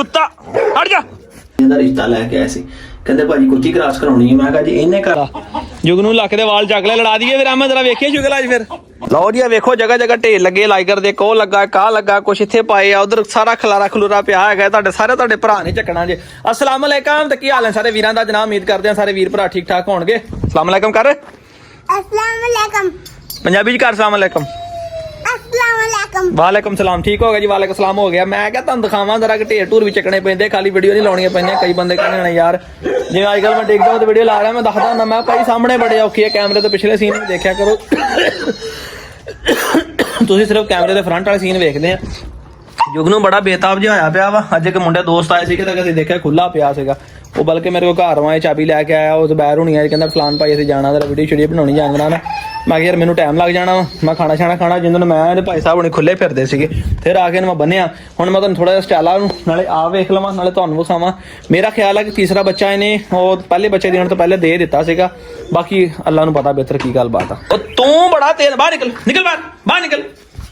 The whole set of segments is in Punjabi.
ਕੁੱਤਾ ਹਟ ਜਾ। ਇਹਦਾ ਰਿਸ਼ਤਾ ਲੈ ਕੇ ਆਏ ਸੀ, ਕਹਿੰਦੇ ਭਾਜੀ ਕੁੱਤੀ ਕ੍ਰਾਸ ਕਰਾਉਣੀ ਹੈ। ਮੈਂ ਕਿਹਾ ਜੀ ਇਹਨੇ ਕਰਾ ਜੁਗਨੂ ਲੱਕ ਦੇ ਵਾਲ ਚੱਕ ਲੈ, ਲੜਾ ਦਈਏ ਫਿਰ। ਅਹਿਮਦ ਜਰਾ ਵੇਖੀਏ ਸ਼ੁਗਲ ਅੱਜ ਫਿਰ। ਲਓ ਜੀ ਵੇਖੋ ਜਗ੍ਹਾ ਜਗ੍ਹਾ ਢੇਰ ਲੱਗੇ ਲਾਈਕਰ ਦੇ, ਕੋਹ ਲੱਗਾ ਕਾਹ ਲੱਗਾ, ਕੁਛ ਇੱਥੇ ਪਾਏ ਆ, ਉਧਰ ਸਾਰਾ ਖਲਾਰਾ ਖਲੂਰਾ ਪਿਆ ਹੈਗਾ। ਤੁਹਾਡੇ ਭਰਾ ਨੇ ਚੱਕਣਾ ਜੇ। ਅਸਲਾਮ ਅਲੈਕਮ ਤੇ ਕੀ ਹਾਲ ਹੈ ਸਾਰੇ ਵੀਰਾਂ ਦਾ ਜਨਾਬ। ਉਮੀਦ ਕਰਦੇ ਆ ਸਾਰੇ ਵੀਰ ਭਰਾ ਠੀਕ ਠਾਕ ਹੋਣਗੇ। ਅਸਲਾਮ ਅਲੈਕਮ ਕਰ। अस्सलाम वालेकुम। ਪੰਜਾਬੀ ਚ ਕਰ ਸਲਾਮ ਅਲੈਕਮ। अस्सलाम वालेकुम। ਵਾਲੇਕਮ ਸਲਾਮ। ਠੀਕ ਹੋ ਗਿਆ ਜੀ, ਵਾਲੇਕਮ ਸਲਾਮ ਹੋ ਗਿਆ। ਮੈਂ ਕਿਹਾ ਤੁਹਾਨੂੰ ਦਿਖਾਵਾਂ ਜਰਾ ਕਿ ਢੇਰ ਢੂਰ ਵੀ ਚੱਕਣੇ ਪੈਂਦੇ, ਖਾਲੀ ਵੀਡੀਓ ਨਹੀਂ ਲਾਉਣੀਆਂ ਪੈਂਦੀਆਂ। ਕਈ ਬੰਦੇ ਕਹਿੰਦੇ ਨੇ ਯਾਰ ਜਿਵੇਂ ਅੱਜ ਕੱਲ੍ਹ ਮੈਂ ਦੇਖਦਾ ਤੇ ਵੀਡੀਓ ਲਾ ਰਿਹਾ, ਮੈਂ ਦੱਸਦਾ ਹੁੰਦਾ ਮੈਂ ਭਾਈ ਸਾਹਮਣੇ ਬੜੇ ਔਖੇ ਆ, ਕੈਮਰੇ ਤੋਂ ਪਿਛਲੇ ਸੀਨ ਵੀ ਦੇਖਿਆ ਕਰੋ। ਤੁਸੀਂ ਸਿਰਫ ਕੈਮਰੇ ਦੇ ਫਰੰਟ ਵਾਲੇ ਸੀਨ ਵੇਖਦੇ ਆ। ਜੁਗਨੂ ਬੜਾ ਬੇਤਾਬ ਜਿਹਾ ਹੋਇਆ ਪਿਆ ਵਾ। ਅੱਜ ਇੱਕ ਮੁੰਡੇ ਦੋਸਤ ਆਏ ਸੀਗੇ ਤਾਂ ਅਸੀਂ ਦੇਖਿਆ ਖੁੱਲਾ ਪਿਆ ਸੀਗਾ। ਉਹ ਬਲਕਿ ਮੇਰੇ ਕੋਲ ਘਰ ਆਏ ਚਾਬੀ ਲੈ ਕੇ ਆਇਆ। ਉਹ ਜ਼ਬੈਰ ਹੋਣੀ ਆ, ਕਹਿੰਦਾ ਫਲਾਨ ਭਾਈ ਅਸੀਂ ਜਾਣਾ ਤੇਰਾ ਵੀਡੀਓ ਸ਼ੀਡੀਓ ਬਣਾਉਣੀ ਜਾਂਗਣਾ ਨਾ। ਮੈਂ ਕਿਹਾ ਯਾਰ ਮੈਨੂੰ ਟਾਈਮ ਲੱਗ ਜਾਣਾ ਵਾ, ਮੈਂ ਖਾਣਾ ਛਾਣਾ ਖਾਣਾ। ਜਿੰਦੋਂ ਮੈਂ ਇਹਦੇ ਭਾਈ ਸਾਹਿਬ ਹੁਣੇ ਖੁੱਲੇ ਫਿਰਦੇ ਸੀਗੇ, ਫਿਰ ਆ ਕੇ ਮੈਂ ਬੰਨਿਆ। ਹੁਣ ਮੈਂ ਤੁਹਾਨੂੰ ਥੋੜਾ ਜਿਹਾ ਸਟਾਈਲਾ ਨੂੰ ਨਾਲੇ ਆ ਵੇਖ ਲਵਾਂ ਨਾਲੇ ਤੁਹਾਨੂੰ ਵਿਖਾਵਾਂ। ਮੇਰਾ ਖਿਆਲ ਹੈ ਕਿ ਤੀਸਰਾ ਬੱਚਾ ਇਹਨੇ ਉਹ ਪਹਿਲੇ ਬੱਚੇ ਦੇਣ ਤੋਂ ਪਹਿਲੇ ਦੇ ਦਿੱਤਾ ਸੀਗਾ। ਬਾਕੀ ਅੱਲਾ ਨੂੰ ਪਤਾ ਬਿਹਤਰ ਕੀ ਗੱਲਬਾਤ ਆ। ਉਹ ਤੂੰ ਬੜਾ ਤੇਜ਼, ਬਾਹਰ ਨਿਕਲ ਬਾਹਰ ਨਿਕਲ।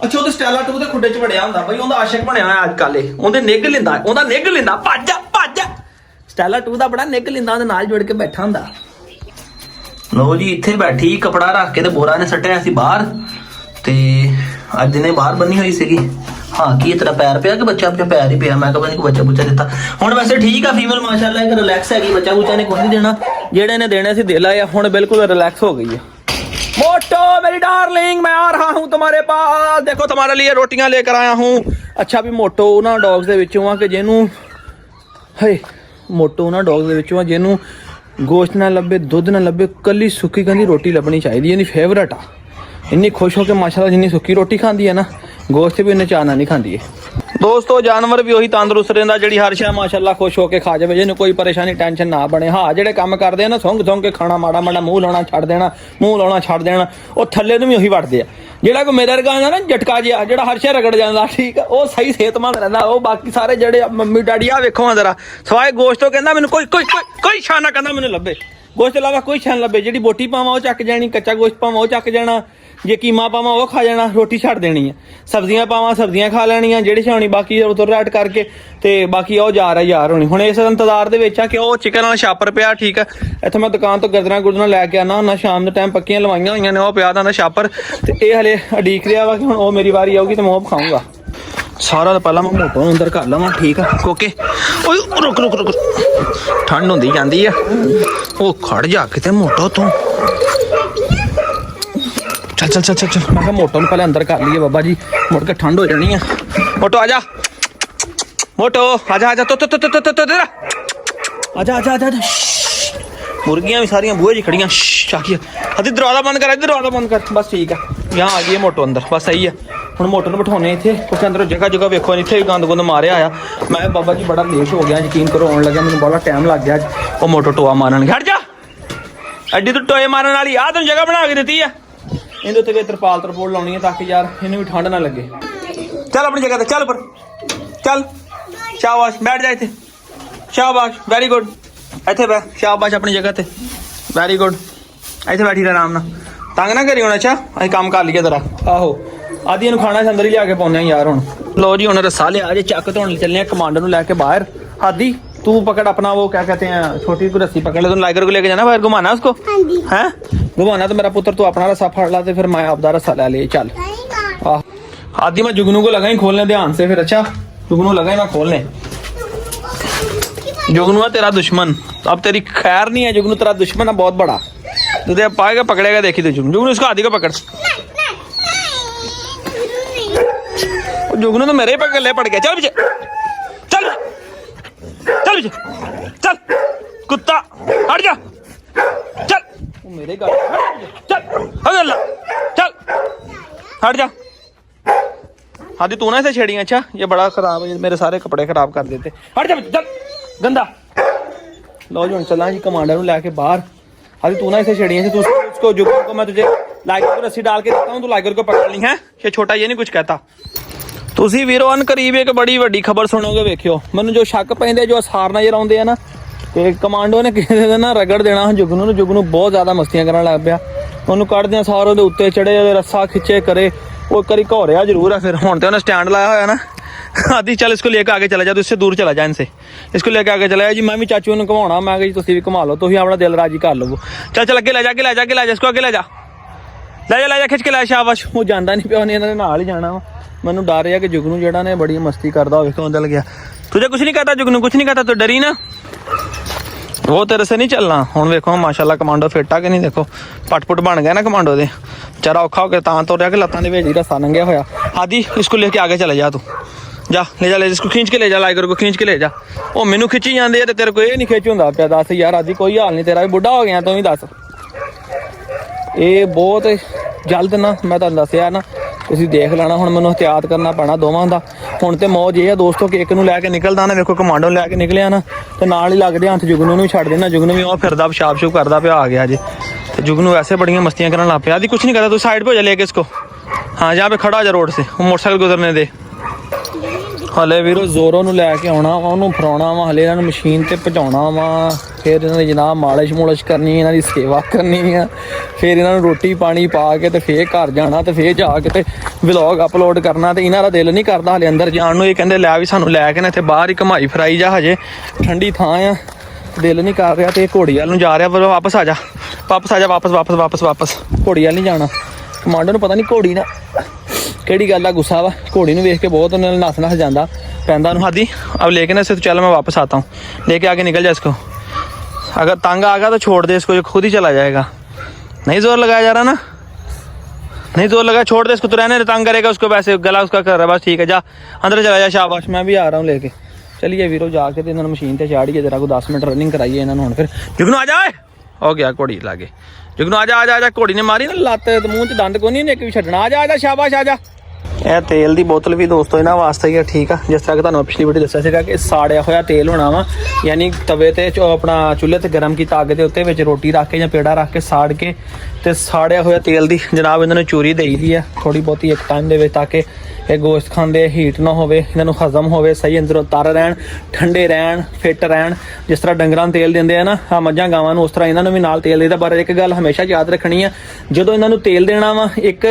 ਅੱਛਾ ਉਹਦੇ ਸਟਾਈਲਾ ਟੂ ਦੇ ਖੁੱਡੇ 'ਚ ਵੜਿਆ ਹੁੰਦਾ ਬਈ, ਉਹਦਾ ਆਸ਼ਿਕ ਬਣਿਆ ਹੋਇਆ ਅੱਜ ਕੱਲ੍ਹ ਇਹ। ਉਹਦਾ ਨਿੱਘ ਲੈਂਦਾ ਭੱਜ ਸਟਾਈਲਾ ਟੂ ਦਾ ਬੜਾ ਨਿੱਘ ਲੈਂਦਾ, ਉਹਦੇ ਨਾਲ ਜੁੜ ਕੇ ਬੈਠਾ ਹੁੰਦਾ। ਲੋ ਜੀ ਇੱਥੇ ਬੈਠੀ ਕਪੜਾ ਰੱਖ ਕੇ ਤੇ ਬੋਰਾ ਨੇ ਸੱਟਿਆ ਸੀ ਬਾਹਰ, ਤੇ ਅੱਜ ਨੇ ਬਾਹਰ ਬੰਨੀ ਹੋਈ ਸੀਗੀ। ਹਾਂ ਕੀ ਤੇਰਾ ਪੈਰ ਪਿਆ ਕਿ ਬੱਚਾ ਪਿਆ? ਪੈਰ ਹੀ ਪਿਆ। ਮੈਂ ਕਿਹਾ ਕੋਈ ਬੱਚਾ ਬੁੱਚਾ ਦਿੱਤਾ। ਹੁਣ ਵੈਸੇ ਠੀਕ ਆ, ਫੀਮੇਲ ਮਾਸ਼ਾਅੱਲਾ ਇੱਕ ਰਿਲੈਕਸ ਹੈਗੀ। ਬੱਚਾ ਬੁੱਚਾ ਨੇ ਕੁਝ ਨਹੀਂ ਦੇਣਾ, ਜਿਹੜੇ ਨੇ ਦੇਣੇ ਸੀ ਦੇ ਲਾਇਆ। ਹੁਣ ਬਿਲਕੁਲ ਰਿਲੈਕਸ ਹੋ गई है। मोटो मेरी डार्लिंग मैं आ रहा हूँ तुम्हारे पास, देखो तुम्हारे लिए रोटियां लेकर आया हूँ। अच्छा भी मोटो ना डॉग्स ਦੇ ਵਿੱਚੋਂ ਆ ਕਿ ਜਿਹਨੂੰ ਮੋਟੋ ਨਾ ਡੌਗਸ ਦੇ ਵਿੱਚੋਂ ਆ ਜਿਹਨੂੰ ਗੋਸ਼ਤ ਨਾ ਲੱਭੇ, ਦੁੱਧ ਨਾ ਲੱਭੇ, ਕੱਲੀ ਸੁੱਕੀ ਕੰਦੀ ਰੋਟੀ ਲੱਭਣੀ ਚਾਹੀਦੀ। ਇਹਦੀ ਫੇਵਰਟ ਆ। ਇੰਨੀ ਖੁਸ਼ ਹੋ ਕੇ ਮਾਸ਼ਾਅੱਲਾ ਜਿੰਨੀ ਸੁੱਕੀ ਰੋਟੀ ਖਾਂਦੀ ਹੈ ਨਾ, ਗੋਸ਼ਤ ਵੀ ਇੰਨੇ ਚਾਅ ਨਾਲ ਨਹੀਂ ਖਾਂਦੀ ਹੈ। ਦੋਸਤੋ ਜਾਨਵਰ ਵੀ ਉਹੀ ਤੰਦਰੁਸਤ ਰਹਿੰਦਾ ਜਿਹੜੀ ਹਰ ਸ਼ੈ ਮਾਸ਼ਾਅੱਲਾ ਖੁਸ਼ ਹੋ ਕੇ ਖਾ ਜਾਵੇ, ਜਿਹਨੂੰ ਕੋਈ ਪਰੇਸ਼ਾਨੀ ਟੈਨਸ਼ਨ ਨਾ ਬਣੇ। ਹਾਂ ਜਿਹੜੇ ਕੰਮ ਕਰਦੇ ਆ ਨਾ ਸੁੰਘ ਕੇ ਖਾਣਾ, ਮਾੜਾ ਮੂੰਹ ਲਾਉਣਾ ਛੱਡ ਦੇਣਾ, ਉਹ ਥੱਲੇ ਨੂੰ ਵੀ ਉਹੀ ਵੜਦੇ ਆ। ਜਿਹੜਾ ਕੋਈ ਮੇਰੇ ਵਰਗਾ ਹੁੰਦਾ ਨਾ ਝਟਕਾ ਜਿਹਾ, ਜਿਹੜਾ ਹਰ ਸ਼ੈ ਰਗੜ ਜਾਂਦਾ, ਠੀਕ ਆ, ਉਹ ਸਹੀ ਸਿਹਤਮੰਦ ਰਹਿੰਦਾ। ਉਹ ਬਾਕੀ ਸਾਰੇ ਜਿਹੜੇ ਮੰਮੀ ਡੈਡੀ ਆ ਵੇਖੋ ਜਰਾ, ਸਵਾਏ ਗੋਸ਼ਤ ਤੋਂ ਕਹਿੰਦਾ ਮੈਨੂੰ ਕੋਈ ਛਾਨਾ ਕਹਿੰਦਾ ਮੈਨੂੰ ਲੱਭੇ, ਗੋਸ਼ਤ ਤੋਂ ਇਲਾਵਾ ਕੋਈ ਛਾਨ ਲੱਭੇ। ਜਿਹੜੀ ਬੋਟੀ ਪਾਵਾਂ ਉਹ ਚੱਕ ਜਾਣੀ, ਕੱਚਾ ਗੋਸ਼ਤ ਪਾਵਾਂ ਉਹ ਚੱਕ ਜਾਣਾ, ਜੇ ਕੀਮਾ ਪਾਵਾਂ ਉਹ ਖਾ ਜਾਣਾ, ਰੋਟੀ ਛੱਡ ਦੇਣੀ ਹੈ। ਸਬਜ਼ੀਆਂ ਪਾਵਾਂ ਸਬਜ਼ੀਆਂ ਖਾ ਲੈਣੀਆਂ, ਜਿਹੜੀ ਛਾਉਣੀ ਬਾਕੀ ਉਤਰ ਰੈਟ ਕਰਕੇ। ਤੇ ਬਾਕੀ ਉਹ ਜਾ ਰਿਹਾ ਯਾਰ ਹੋਣੀ। ਹੁਣ ਇਸ ਇੰਤਜ਼ਾਰ ਦੇ ਵਿੱਚ ਆ ਕਿ ਉਹ ਚਿਕਨ ਵਾਲਾ ਛਾਪਰ ਪਿਆ, ਠੀਕ ਆ। ਇੱਥੇ ਮੈਂ ਦੁਕਾਨ ਤੋਂ ਗੁਰਦਨਾ ਲੈ ਕੇ ਆਉਣਾ ਹੁੰਦਾ ਸ਼ਾਮ ਦੇ ਟਾਈਮ, ਪੱਕੀਆਂ ਲਵਾਈਆਂ ਹੋਈਆਂ ਨੇ, ਉਹ ਪਿਆ ਦਾ ਛਾਪਰ। ਤੇ ਇਹ ਹਲੇ ਉਡੀਕ ਰਿਹਾ ਵਾ ਕਿ ਹੁਣ ਉਹ ਮੇਰੀ ਵਾਰੀ ਆਊਗੀ ਤੇ ਮੈਂ ਉਹ ਖਾਊਂਗਾ। ਸਾਰਾ ਤਾਂ ਪਹਿਲਾਂ ਮੈਂ ਮੋਟੋ ਨੂੰ ਅੰਦਰ ਕਰ ਲਵਾਂ, ਠੀਕ ਆ। ਕੋਕੇ ਓਏ ਰੁਕ ਠੰਡ ਹੁੰਦੀ ਜਾਂਦੀ ਆ। ਉਹ ਖੜ ਜਾ ਕਿਤੇ ਮੋਟੋ ਤੂੰ। ਚੱਲ ਮੈਂ ਕਿਹਾ ਮੋਟੋ ਨੂੰ ਪਹਿਲਾਂ ਅੰਦਰ ਕਰ ਲਈਏ ਬਾਬਾ ਜੀ, ਮੁੜ ਕੇ ਠੰਡ ਹੋ ਜਾਣੀ ਆ। ਮੋਟੋ ਆ ਜਾ, ਮੋਟੋ ਆ ਜਾ ਆਜਾ। ਮੁਰਗੀਆਂ ਵੀ ਸਾਰੀਆਂ ਬੂਹੇ 'ਚ ਖੜੀਆਂ। ਚਾਹੀਏ ਅਦੀ ਦਰਵਾਜ਼ਾ ਬੰਦ ਕਰ। ਬਸ ਠੀਕ ਆ, यहाँ आ गई है मोटो अंदर, बस सही है। ਹੁਣ ਮੋਟਰ ਨੂੰ ਬਿਠਾਉਣੇ ਇੱਥੇ, ਕੁਛ ਅੰਦਰ ਜਗ੍ਹਾ ਵੇਖੋ, ਇੱਥੇ ਵੀ ਗੰਦ ਮਾਰਿਆ ਆ। ਮੈਂ ਬਾਬਾ ਜੀ ਬੜਾ ਲੇਟ ਹੋ ਗਿਆ, ਯਕੀਨ ਕਰੋ ਆਉਣ ਲੱਗਿਆ ਮੈਨੂੰ ਬੜਾ ਟਾਈਮ ਲੱਗ ਗਿਆ। ਉਹ ਮੋਟੋ ਟੋਆ ਮਾਰਨ ਹਟ ਜਾ, ਐਡੀ ਤੂੰ ਟੋਏ ਮਾਰਨ ਵਾਲੀ ਆ, ਤੈਨੂੰ ਜਗ੍ਹਾ ਬਣਾ ਕੇ ਦਿੱਤੀ ਆ। ਇਹਦੇ ਉੱਤੇ ਵੀ ਤਰਪੋਲ ਲਾਉਣੀ ਹੈ ਤਾਂ ਕਿ ਯਾਰ ਇਹਨੂੰ ਵੀ ਠੰਡ ਨਾ ਲੱਗੇ। ਚੱਲ ਆਪਣੀ ਜਗ੍ਹਾ ਤੇ ਚੱਲ, ਉੱਪਰ ਚੱਲ। ਸ਼ਾਬਾਸ਼ ਬੈਠ ਜਾ ਇੱਥੇ, ਸ਼ਾਬਾਸ਼ ਵੈਰੀ ਗੁੱਡ। ਇੱਥੇ ਬੈ, ਸ਼ਾਬਾਸ਼ ਆਪਣੀ ਜਗ੍ਹਾ ਤੇ, ਵੈਰੀ ਗੁੱਡ। ਇੱਥੇ ਬੈਠੀ ਰਹਿ ਆਰਾਮ ਨਾਲ, ਤੰਗ ਨਾ ਕਰੀ ਹੁਣ। ਅੱਛਾ ਅਸੀਂ ਕੰਮ ਕਰ ਲਈਏ ਤੇਰਾ। ਆਹੋ ਆਦੀ ਨੂੰ ਖਾਣਾ ਅੰਦਰ ਹੀ ਲਿਆ ਕੇ ਪਾਉਂਦੇ ਯਾਰ। ਹੁਣ ਲੋ ਜੀ ਹੁਣ ਰੱਸਾ ਲਿਆ ਜੇ, ਚੱਕ ਧੋਣ ਚੱਲੇ ਕਮਾਂਡਰ ਨੂੰ ਲੈ ਕੇ ਬਾਹਰ। आदि तू पकड़ अपना वो क्या कहते हैं छोटी को रस्सी पकड़ ले, तुम लाइगर को लेके जाना बाहर घुमाना उसको है घुमाना। तो मेरा पुत्र तू अपना रस्सा फड़ ला, फिर मैं आपदा रस्सा ले ले। चल आदि मैं जुगनू को लगाई खोलने ध्यान से फिर। अच्छा जुगनू लगाई मैं खोलने। जुगनू है तेरा दुश्मन, अब तेरी खैर नहीं है। जुगनू तेरा दुश्मन है बहुत बड़ा, तुझे पाएगा पकड़ेगा। देखी तो जुगनू उसको आदि को पकड़। जुगनू तो मेरे ही पकड़ पड़ गया। चल पीछे चल पीछे चल, कुत्ता हट जा, चल मेरे घर चल, चल हट जा। आदि तू ना इसे छेड़ियां। अच्छा ये बड़ा खराब है, मेरे सारे कपड़े खराब कर देते। हट जा चल गंदा। लो जी चला जी कमांडर लैके बाहर। आदि तू ना इसे छेड़ियां, तू उसको जुगनू को मैं तुझे लाइगर को रस्सी डाल के देता हूँ, तू लाइगर को पकड़ ली है। ये छोटा ये नहीं कुछ कहता। ਤੁਸੀਂ ਵੀਰੋ ਅਨਕਰੀਬ ਇੱਕ ਬੜੀ ਵੱਡੀ ਖਬਰ ਸੁਣੋਗੇ, ਵੇਖਿਓ। ਮੈਨੂੰ ਜੋ ਸ਼ੱਕ ਪੈਂਦੇ, ਜੋ ਅਸਾਰ ਨਜ਼ਰ ਆਉਂਦੇ ਆ ਨਾ, ਤੇ ਕਮਾਂਡੋ ਨੇ ਕਿਸੇ ਦਿਨ ਨਾ ਰਗੜ ਦੇਣਾ ਜੁਗਨੂ ਨੂੰ। ਜੁਗਨੂ ਬਹੁਤ ਜ਼ਿਆਦਾ ਮਸਤੀਆਂ ਕਰਨ ਲੱਗ ਪਿਆ। ਉਹਨੂੰ ਕੱਢਦਿਆਂ ਸਾਰ ਉਹਦੇ ਉੱਤੇ ਚੜੇ, ਉਹਦੇ ਰੱਸਾ ਖਿੱਚੇ ਕਰੇ। ਉਹ ਕਰੀ ਘੋਰਿਆ ਜ਼ਰੂਰ ਆ। ਫਿਰ ਹੁਣ ਤੇ ਉਹਨੇ ਸਟੈਂਡ ਲਾਇਆ ਹੋਇਆ ਨਾ, आदि चल इसको लेकर आगे चला जा, तू इससे दूर चला जा इनसे, इसको लेकर आगे चला जा जी। मैं भी चाचू ने घुमाना, मैं जी तुम भी घुमा लो, तुम अपना दिल राजी कर लो। चल चल अगे ले जा, अगे ले जा, अगे ले जा, इसको अगे ले जा, ले जा खिंच के ले। शाबाश, वो जाता नहीं पिया, इन्होंने नाल ही जाना वा। मैनू डर है कि जुगनू जेड़ा ने बड़ी मस्ती करता हो, क्यों चल गया। तुझे कुछ नहीं कहता जुगनू, कुछ नहीं कहता, तू डरी ना, वो तेरे से नहीं चलना। हुण देखो माशाल्लाह कमांडो फिट आ कि नहीं, देखो पटपुट बन गया ना कमांडो दे। बेचारा औखा हो के तां तो रहा कि लत्तां दे विच ही रस्सा नंगिया होया। आदि इसको लेके आगे चले जा, तू जा, ले जा, इसको खींच के ले जा, लाइगर को खींच के ले जा। ओ मैनू खिंची जांदे ते तेरे को ये नहीं खिंच हुंदा पिया। दस यार आदि कोई हाल नहीं, तेरा भी बुढ़ा हो गया, तू भी दस। ये बहुत जल्द ना, मैं तुहानूं दस्सिआ ना, ਤੁਸੀਂ देख ਲੈਣਾ। ਹੁਣ ਮੈਨੂੰ ਇhtiyਾਤ ਕਰਨਾ ਪੈਣਾ ਦੋਵਾਂ ਦਾ। ਹੁਣ ਤੇ ਮੌਜ ਇਹ ਆ ਦੋਸਤੋ ਕਿ ਇੱਕ ਨੂੰ ਲੈ ਕੇ ਨਿਕਲਦਾ ਨਾ, ਵੇਖੋ ਕਮਾਂਡੋ ਲੈ ਕੇ ਨਿਕਲਿਆ ਨਾ, ਤੇ ਨਾਲ ਹੀ ਲੱਗਦੇ ਹੱਥ ਜੁਗਨੂ ਨੂੰ ਛੱਡ ਦੇਣਾ। ਜੁਗਨੂ ਵੀ ਉਹ ਫਿਰਦਾ ਪਿਸ਼ਾਬ ਸ਼ੂਬ ਕਰਦਾ ਪਿਆ, ਆ ਗਿਆ ਜੇ। ਤੇ ਜੁਗਨੂ ਵੈਸੇ ਬੜੀਆਂ ਮਸਤੀਆਂ ਕਰਨ ਲੱਗ ਪਿਆ। ਆਦੀ ਕੁਛ नहीं करता, तू साइड पे हो जा लेके इसको। हाँ जहाँ पे खड़ा हो जा रोड से, वो मोटरसाइकिल गुजरने दे। ਹਲੇ ਵੀਰੋ ਜ਼ੋਰੋ ਨੂੰ ਲੈ ਕੇ ਆਉਣਾ ਵਾ, ਉਹਨੂੰ ਫਰਾਉਣਾ ਵਾ, ਹਲੇ ਇਹਨਾਂ ਨੂੰ ਮਸ਼ੀਨ ਤੇ ਪਹੁੰਚਾਉਣਾ ਵਾ, ਫਿਰ ਇਹਨਾਂ ਦੀ ਜਨਾਬ ਮਾਲਿਸ਼ ਮੁਲਿਸ਼ ਕਰਨੀ, ਇਹਨਾਂ ਦੀ ਸੇਵਾ ਕਰਨੀ ਆ, ਫਿਰ ਇਹਨਾਂ ਨੂੰ ਰੋਟੀ ਪਾਣੀ ਪਾ ਕੇ ਤੇ ਫੇਰ ਘਰ ਜਾਣਾ, ਤੇ ਫੇਰ ਜਾ ਕੇ ਤੇ ਵਲੌਗ ਅਪਲੋਡ ਕਰਨਾ। ਤੇ ਇਹਨਾਂ ਦਾ ਦਿਲ ਨਹੀਂ ਕਰਦਾ ਹਲੇ ਅੰਦਰ ਜਾਣ ਨੂੰ। ਇਹ ਕਹਿੰਦੇ ਲੈ ਵੀ ਸਾਨੂੰ ਲੈ ਕੇ ਨਾ ਇੱਥੇ ਬਾਹਰ ਹੀ ਘਮਾਈ ਫਰਾਈ ਜਾ, ਹਜੇ ਠੰਡੀ ਥਾਂ ਆ, ਦਿਲ ਨਹੀਂ ਕਰ ਰਿਹਾ। ਤੇ ਘੋੜੀ ਵੱਲ ਨੂੰ ਜਾ ਰਿਹਾ, ਪਰ ਵਾਪਸ ਆ ਜਾ, ਵਾਪਸ ਆ ਜਾ, ਵਾਪਸ ਘੋੜੀ ਵੱਲ ਨਹੀਂ ਜਾਣਾ। ਕਮਾਂਡੋ ਨੂੰ ਪਤਾ ਨਹੀਂ ਘੋੜੀ ਨਾ ਕਿਹੜੀ ਗੱਲ ਦਾ ਗੁੱਸਾ ਵਾ, ਘੋੜੀ ਨੂੰ ਵੇਖ ਕੇ ਬਹੁਤ ਉਹਨੇ ਨੱਸ ਜਾਂਦਾ ਪੈਂਦਾ ਨੂੰ। हादी अब लेके ना इसे तो चल मैं वापस आता हूँ, लेके आगे निकल जा इसको। अगर तंग आ गया तो छोड़ दे इसको, ये खुद ही चला जाएगा। नहीं जोर लगाया जा रहा ना, नहीं जोर लगा, छोड़ दे इसको, तो रहने दे, तंग करेगा उसको, वैसे गला उसका कर रहा है बस, ठीक है जा अंदर चला जा। शाबाश, मैं भी आ रहा हूँ लेके। चलिए वीरो जाके तो इन्होंने मशीन से चाड़िए जरा को 10 मिनट रनिंग कराइए इन्होंने। हुण फिर जुगनू आ जाए, हो गया घोड़ी लागे, जुगनू आ जा, घोड़ी ने मारी ना लत्त, मूँह च दंद को नहीं, एक भी छड्डना। आ जा, शाबाश आ जा। ਇਹ ਤੇਲ ਦੀ ਬੋਤਲ ਵੀ ਦੋਸਤੋ ਇਹਨਾਂ ਵਾਸਤੇ ਹੀ ਆ, ਠੀਕ ਆ। ਜਿਸ ਤਰ੍ਹਾਂ ਕਿ ਤੁਹਾਨੂੰ ਪਿਛਲੀ ਵੀਡੀਓ ਦੱਸਿਆ ਸੀਗਾ ਕਿ ਸਾੜਿਆ ਹੋਇਆ ਤੇਲ ਹੋਣਾ ਵਾ, ਯਾਨੀ ਤਵੇ ਤੇ ਆਪਣਾ ਚੁੱਲ੍ਹੇ ਤੇ ਗਰਮ ਕੀਤਾ ਅੱਗ ਦੇ ਉੱਤੇ, ਵਿੱਚ ਰੋਟੀ ਰੱਖ ਕੇ ਜਾਂ ਪੇੜਾ ਰੱਖ ਕੇ ਸਾੜ ਕੇ ਤੇ ਸਾੜਿਆ ਹੋਇਆ ਤੇਲ ਦੀ ਜਨਾਬ ਇਹਨਾਂ ਨੂੰ ਚੂਰੀ ਦੇਈ ਦੀ ਆ ਥੋੜੀ ਬਹੁਤੀ ਇੱਕ ਟਾਈਮ ਦੇ ਵਿੱਚ, ਤਾਂ ਕਿ ਇਹ ਗੋਸ਼ਤ ਖਾਂਦੇ ਹੀਟ ਨਾ ਹੋਵੇ, ਇਹਨਾਂ ਨੂੰ ਹਜ਼ਮ ਹੋਵੇ, ਸਹੀ ਅੰਦਰੋਂ ਤਰ ਰਹਿਣ, ਠੰਡੇ ਰਹਿਣ, ਫਿੱਟ ਰਹਿਣ। ਜਿਸ ਤਰ੍ਹਾਂ ਡੰਗਰਾਂ ਨੂੰ ਤੇਲ ਦਿੰਦੇ ਆ ਨਾ ਆ ਮੱਝਾਂ ਗਾਵਾਂ ਨੂੰ, ਉਸ ਤਰ੍ਹਾਂ ਇਹਨਾਂ ਨੂੰ ਵੀ ਨਾਲ ਤੇਲ ਦੇਈਦਾ। ਪਰ ਇੱਕ ਗੱਲ ਹਮੇਸ਼ਾ ਯਾਦ ਰੱਖਣੀ ਆ, ਜਦੋਂ ਇਹਨਾਂ ਨੂੰ ਤੇਲ ਦੇਣਾ ਵਾ ਇੱਕ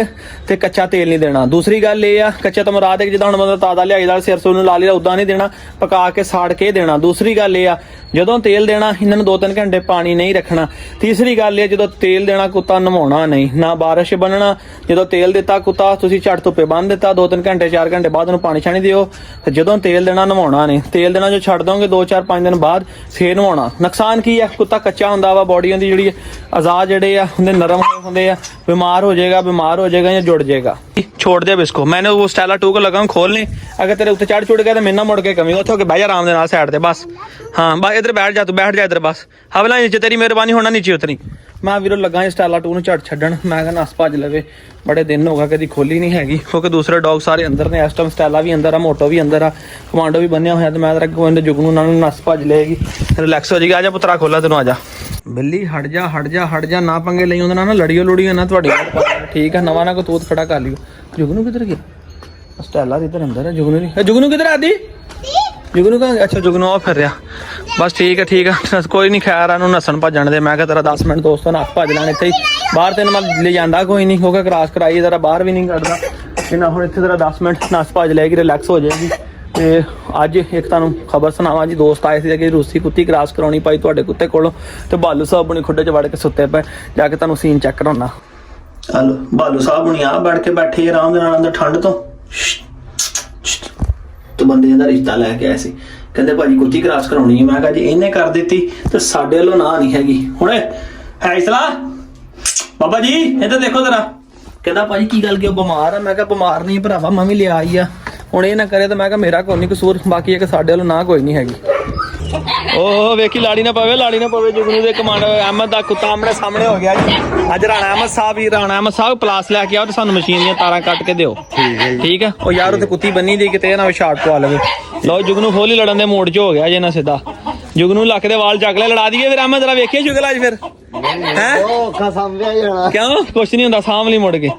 ਤੇ ਕੱਚਾ ਤੇਲ ਨਹੀਂ ਦੇਣਾ। ਦੂਸਰੀ ਗੱਲ ਇਹ ਆ, ਕੱਚਾ ਤੋਂ ਮੁਰਾਦ ਹੈ ਕਿ ਜਿੱਦਾਂ ਹੁਣ ਬੰਦਾ ਤਾਜ਼ਾ ਲਿਆਈ ਦਾ ਸਿਰ ਸੂਰ ਨੂੰ ਲਾ ਲਿਆ, ਉਦਾਂ ਨਹੀਂ ਦੇਣਾ, ਪਕਾ ਕੇ ਸਾੜ ਕੇ ਦੇਣਾ। ਦੂਸਰੀ ਗੱਲ ਇਹ ਆ, ਜਦੋਂ ਤੇਲ ਦੇਣਾ ਇਹਨਾਂ ਨੂੰ 2-3 ਘੰਟੇ ਪਾਣੀ ਨਹੀਂ ਰੱਖਣਾ। ਤੀਸਰੀ ਗੱਲ ਇਹ, ਜਦੋਂ ਤੇਲ ਦੇਣਾ ਕੁੱਤਾ ਨਵਾਉਣਾ ਨਹੀਂ, ਨਾ ਬਾਰਿਸ਼ ਬੰਨਣਾ। ਜਦੋਂ ਤੇਲ ਦਿੱਤਾ ਕੁੱਤਾ ਤੁਸੀਂ ਝੱਟ ਧੁੱਪੇ ਬੰਨ ਦਿੱਤਾ, 2-3 ਘੰਟੇ 4 ਘੰਟੇ ਬਾਅਦ ਉਹਨੂੰ ਪਾਣੀ ਛਾਣੀ ਦਿਓ। ਤੇ ਜਦੋਂ ਤੇਲ ਦੇਣਾ ਨਵਾਉਣਾ ਨਹੀਂ, ਤੇਲ ਦੇਣਾ ਜੋ ਛੱਡ ਦੋਗੇ 2-4-5 ਦਿਨ ਬਾਅਦ ਫੇਰ ਨਵਾਉਣਾ। ਨੁਕਸਾਨ ਕੀ ਆ, ਕੁੱਤਾ ਕੱਚਾ ਹੁੰਦਾ ਵਾ, ਬੋਡੀ ਦੀ ਜਿਹੜੀ ਅਜ਼ਾਦ ਜਿਹੜੇ ਆ ਹੁੰਦੇ ਨਰਮ ਹੁੰਦੇ ਆ, ਬਿਮਾਰ ਹੋ ਜਾਏਗਾ ਜਾਂ ਜੁੜ ਜਾਏਗਾ। छोड़ दे अब इसको, मैंने वो स्टाइला 2 को लगाऊं खोलने, अगर तेरे उत्ते चढ़ चुड़ गया तो मैंने मुड़ के कमी उत्थे होके बह जा आराम दे नाल साइड ते बस। हाँ बस इधर बैठ जा, तू बैठ जा इधर बस, हवला नीचे, तेरी मेहरबानी होना नीचे उतरी। मैं वीरों लगा स्टाइला 2 ਨੂੰ ਝੜ ਛੱਡਣ, ਮੈਂ ਕਿਹਾ ਨਸ ਭੱਜ ਲਵੇ, ਬੜੇ ਦਿਨ ਹੋ ਗਏ ਕਦੀ ਖੋਲੀ ਨਹੀਂ ਹੈਗੀ, ਕਿਉਂਕਿ ਦੂਸਰੇ ਡੌਗ ਸਾਰੇ ਅੰਦਰ ਨੇ ਇਸ ਟਾਈਮ। ਸਟੈਲਾ ਵੀ ਅੰਦਰ ਆ, ਮੋਟੋ ਵੀ ਅੰਦਰ ਆ, ਕਮਾਂਡੋ ਵੀ ਬੰਨਿਆ ਹੋਇਆ, ਤੇ ਮੈਂ ਤੇਰਾ ਗੋਇੰਦ ਜੁਗਨੂ ਨਾਲ ਨਸ ਭੱਜ ਲਏਗੀ, ਰਿਲੈਕਸ ਹੋ ਜਾਏਗੀ। ਆ ਜਾ ਪੁੱਤਰਾ ਖੋਲਾ ਤੈਨੂੰ, ਆ ਜਾ ਬਿੱਲੀ, ਹਟ ਜਾ, ਨਾ ਪੰਗੇ ਲਈ ਉਹਦੇ ਨਾਲ ਨਾ ਲੜੀਓ ਨਾ ਤੁਹਾਡੀ, ਠੀਕ ਆ। ਨਵਾਂ ਨਾ ਕੋ ਤੂਤ ਖੜਾ ਕਰ ਲਿਓ। जुगनू किधर गया, स्टेला इधर अंदर है। जुगनू किधर आदि, जुगनू का अच्छा जुगनू फिर रहा बस, ठीक है कोई नहीं। खैर इन्होंने नसन भजन दे, मैं तेरा 10 मिनट दोस्तों नस भज लैन इतने ही बाहर, तेन मैं ले जाता कोई नहीं, क्योंकि क्रॉस कराई तेरा बाहर भी नहीं कटता जिन्ना। हम इतने तेरा 10 मिनट नस भज लेगी, रिलैक्स हो जाएगी। ਤੇ ਅੱਜ ਇੱਕ ਤੁਹਾਨੂੰ ਖਬਰ ਸੁਣਾਵਾਂ ਜੀ, ਦੋਸਤ ਆਏ ਸੀ ਕਿ ਰੂਸੀ ਕੁੱਤੀ ਕ੍ਰਾਸ ਕਰਾਉਣੀ ਪਾਈ ਤੁਹਾਡੇ ਕੁੱਤੇ ਕੋਲੋਂ, ਤੇ ਬਾਲੂ ਸਾਹਿਬ ਬਣੀ ਖੁੱਡੇ 'ਚ ਵੜ ਕੇ ਸੁੱਤੇ ਪਏ। ਜਾ ਕੇ ਤੁਹਾਨੂੰ ਸੀਨ ਚੈੱਕ ਕਰਾਉਣਾ। ਹਲੋ ਬਾਲੂ ਸਾਹਿਬ ਹੁਣੀ ਆ ਬੈਠ ਕੇ ਬੈਠੇ ਆਰਾਮ ਦੇ ਨਾਲ ਅੰਦਰ ਠੰਡ ਤੋਂ। ਤੇ ਬੰਦੇ ਦਾ ਰਿਸ਼ਤਾ ਲੈ ਕੇ ਆਏ ਸੀ, ਕਹਿੰਦੇ ਭਾਜੀ ਕੁੱਤੀ ਕ੍ਰਾਸ ਕਰਾਉਣੀ ਹੈ। ਮੈਂ ਕਿਹਾ ਜੀ ਇਹਨੇ ਕਰ ਦਿੱਤੀ ਤੇ ਸਾਡੇ ਵੱਲੋਂ ਨਾ ਨਹੀਂ ਹੈਗੀ। ਹੁਣ ਹੈ ਇਸਲਾ ਬਾਬਾ ਜੀ ਇੱਧਰ ਦੇਖੋ ਜ਼ਰਾ। ਕਹਿੰਦਾ ਭਾਜੀ ਕੀ ਗੱਲ ਕਿ ਬਿਮਾਰ ਆ? ਮੈਂ ਕਿਹਾ ਬਿਮਾਰ ਨਹੀਂ ਭਰਾਵਾ, ਮੈਂ ਵੀ ਲਿਆ ਆਈ ਆ। ਹੁਣ ਇਹ ਨਾ ਕਰੇ ਤਾਂ ਮੈਂ ਕਿਹਾ ਮੇਰਾ ਕੋਈ ਨਹੀਂ ਕਸੂਰ, ਬਾਕੀ ਇਹ ਕਿ ਸਾਡੇ ਵੱਲੋਂ ਨਾ ਕੋਈ ਨਹੀਂ ਹੈਗੀ। ਓਹ ਵੇਖੀ ਲਾੜੀ ਨਾ ਪਵੇ ਜੁਗਨੂ ਦੇ ਕਮਾਂਡ ਅਹਿਮਦ ਦਾ ਕੁੱਤਾ ਆਮਣੇ ਸਾਹਮਣੇ ਹੋ ਗਿਆ ਜੀ। ਅੱਜ ਰਾਣਾ ਅਹਿਮਦ ਸਾਹਿਬ ਪਲਾਸ ਲੈ ਕੇ ਆਓ ਤੇ ਸਾਨੂੰ ਮਸ਼ੀਨ ਦੀਆਂ ਤਾਰਾਂ ਕੱਟ ਕੇ ਦਿਓ, ਠੀਕ ਹੈ। ਉਹ ਯਾਰ ਉੱਥੇ ਕੁੱਤੀ ਬੰਨੀ ਦੀ ਕਿਤੇ ਨਾ ਸ਼ਾਰਟ ਪਵਾ ਲਵੇ। ਲਓ ਜੁਗਨੂ ਖੋਲੀ ਲੜਨ ਦੇ ਮੋੜ 'ਚ ਹੋ ਗਿਆ ਜੇ ਨਾ ਸਿੱਧਾ। ਜੁਗਨੂ ਲੱਕ ਦੇ ਵਾਲ ਚੱਕ ਲੈ, ਲੜਾ ਦਈਏ ਫਿਰ। ਅਹਿਮਦ ਜਰਾ ਵੇਖੀਏ ਸ਼ੁਗਲ ਅੱਜ ਫਿਰ ਹੈ ਕਿਉਂ? ਕੁਛ ਨਹੀਂ ਹੁੰਦਾ, ਸਾਂਭ ਲਈ ਮੁੜ ਕੇ।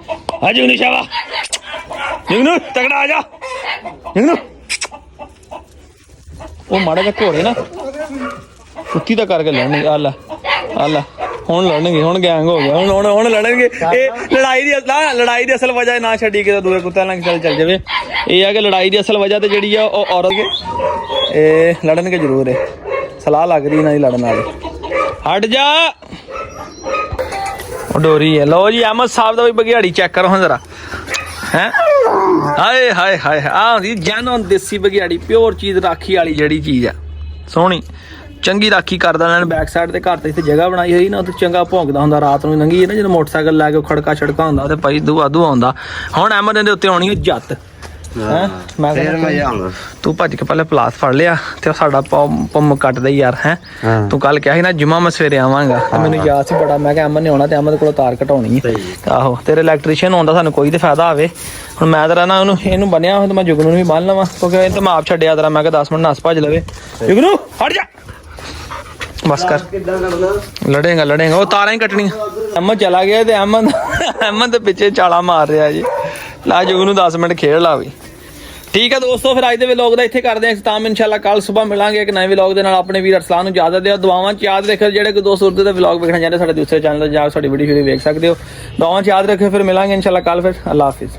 ਆ ਜੁਗਨੂ ਸ਼ਾਵਾ, ਜੁਗਨੂ ਤਗੜਾ ਆ ਜਾ ਜੁਗਨੂ। ਉਹ ਮਾੜਾ ਜਿਹਾ ਘੋੜੇ ਨਾ ਕੁੱਤੀ ਦਾ ਕਰਕੇ ਲੜਨਗੇ। ਆ ਲੈ ਹੁਣ ਲੜਨਗੇ, ਹੁਣ ਗੈਂਗ ਹੋ ਗਿਆ, ਹੁਣ ਲੜਨਗੇ। ਇਹ ਲੜਾਈ ਦੀ ਅਸਲ ਵਜ੍ਹਾ ਨਾ ਛੱਡੀ ਕਿ ਦੂਏ ਕੁੱਤਿਆਂ ਨਾਲ ਚੱਲ ਜਾਵੇ। ਇਹ ਆ ਕਿ ਲੜਾਈ ਦੀ ਅਸਲ ਵਜ੍ਹਾ ਤੇ ਜਿਹੜੀ ਆ ਉਹ ਔਰਤ ਕੇ ਇਹ ਲੜਨਗੇ ਜ਼ਰੂਰ ਹੈ। ਸਲਾਹ ਲੱਗ ਰਹੀ ਇਹਨਾਂ ਦੀ ਲੜਨ ਵਾਲੀ। ਹਟ ਜਾ ਉਹ ਡੋਰੀ ਹੈ। ਲਓ ਜੀ ਅਹਿਮਦ ਸਾਹਿਬ ਦਾ ਵੀ ਬਘਿਆੜੀ ਚੈੱਕ ਕਰੋ ਹੁਣ ਜ਼ਰਾ ਹੈ। ਹਾਏ ਹਾਏ ਹਾਏ ਆਹ ਜੀ ਜੈਨੂਨ ਦੇਸੀ ਬਘਿਆੜੀ ਪਿਓਰ ਚੀਜ਼ ਰਾਖੀ ਵਾਲੀ ਜਿਹੜੀ ਚੀਜ਼ ਆ ਸੋਹਣੀ ਚੰਗੀ ਰਾਖੀ ਕਰਦਾ ਇਹਨਾਂ ਨੇ। ਬੈਕ ਸਾਈਡ ਤੇ ਘਰ ਤੇ ਇੱਥੇ ਜਗ੍ਹਾ ਬਣਾਈ ਹੋਈ ਨਾ ਉੱਥੇ ਚੰਗਾ ਭੌਂਕਦਾ ਹੁੰਦਾ ਰਾਤ ਨੂੰ ਲੰਘੀ ਨਾ ਜਦੋਂ ਮੋਟਰਸਾਈਕਲ ਲੈ ਕੇ ਖੜਕਾ ਛੜਕਾ ਹੁੰਦਾ ਤੇ ਭਾਈ ਦੂ ਆਉਂਦਾ। ਹੁਣ ਅਹਿਮਦ ਦੇ ਉੱਤੇ ਆਉਣੀ ਜੱਤ ਹੈ। ਮੈਂ ਕਹਿੰਦਾ ਤੂੰ ਭੱਜ ਕੇ ਪਹਿਲੇ ਪਲਾਸ ਫੜ ਲਿਆ ਤੇ ਸਾਡਾ ਪੰਮ ਕੱਟਦਾ ਯਾਰ ਹੈ। ਤੂੰ ਕੱਲ ਕਿਹਾ ਸੀ ਨਾ ਜੁਮਾ ਮੈਂ ਸਵੇਰੇ ਆਵਾਂਗਾ ਤੇ ਮੈਨੂੰ ਯਾਦ ਸੀ ਬੜਾ। ਮੈਂ ਕਿਹਾ ਅਮਨ ਨੇ ਆਉਣਾ ਤੇ ਅਮਨ ਕੋਲ ਤਾਰ ਘਟਾਉਣੀ ਹੈ। ਆਹੋ ਤੇਰੇ ਇਲੈਕਟ੍ਰੀਸ਼ੀਅਨ ਆਉਂਦਾ ਸਾਨੂੰ ਕੋਈ ਤੇ ਫਾਇਦਾ ਹੋਵੇ। ਹੁਣ ਮੈਂ ਤੇਰਾ ਨਾ ਇਹਨੂੰ ਬੰਨਿਆ ਹੋਇਆ ਤੇ ਮੈਂ ਜੁਗਨੂ ਨੂੰ ਵੀ ਬੰਨ ਲਵਾਂ ਕਿਉਂਕਿ ਇਹ ਤੇ ਮੈਂ ਆਪ ਛੱਡਿਆ ਤੇਰਾ। ਮੈਂ ਕਿਹਾ 10 ਮਿੰਟ ਨੱਸ ਭੱਜ ਲਵੇ। ਜੁਗਨੂ ਹਟ ਜਾ ਬਸ ਕਰ। ਲੜੇਗਾ ਉਹ ਤਾਰਾਂ ਹੀ ਕੱਟਣੀਆਂ। ਅਮਨ ਚਲਾ ਗਿਆ ਤੇ ਅਮਨ ਦੇ ਪਿੱਛੇ ਚਾਲਾ ਮਾਰ ਰਿਹਾ ਜੀ। ਲਾ ਜੁਗਨੂ 10 ਮਿੰਟ ਖੇਡ ਲਾ ਵੀ। ਠੀਕ ਹੈ ਦੋਸਤੋ ਫਿਰ ਅੱਜ ਦੇ ਵਲੌਗ ਦਾ ਇੱਥੇ ਕਰਦੇ ਹਾਂ ਇਖਤਾਮ। ਇੰਸ਼ਾਅੱਲਾ ਕੱਲ ਸਵੇਰ ਮਿਲਾਂਗੇ ਇੱਕ ਨਵੇਂ ਵਲੌਗ ਦੇ ਨਾਲ। ਆਪਣੇ ਵੀਰ ਅਰਸਲਾਨ ਨੂੰ ਇਜਾਜ਼ਤ ਦਿਓ। ਦੁਆਵਾਂ 'ਚ ਯਾਦ ਰੱਖਿਓ ਜਿਹੜੇ ਕੋਈ ਦੋਸਤ ਉਰਦੂ ਦੇ ਵਲੌਗ ਵੇਖਣਾ ਚਾਹੁੰਦੇ ਸਾਡੇ ਦੂਸਰੇ ਚੈਨਲ ਤੇ ਜਾ ਸਾਡੀ ਵੀਡੀਓ ਵੇਖ ਸਕਦੇ ਹੋ। ਦੁਆਵਾਂ 'ਚ ਯਾਦ ਰੱਖਿਓ। ਫਿਰ ਮਿਲਾਂਗੇ ਇੰਸ਼ਾਅੱਲਾ ਕੱਲ। ਫਿਰ ਅੱਲਾ ਹਾਫਿਜ਼।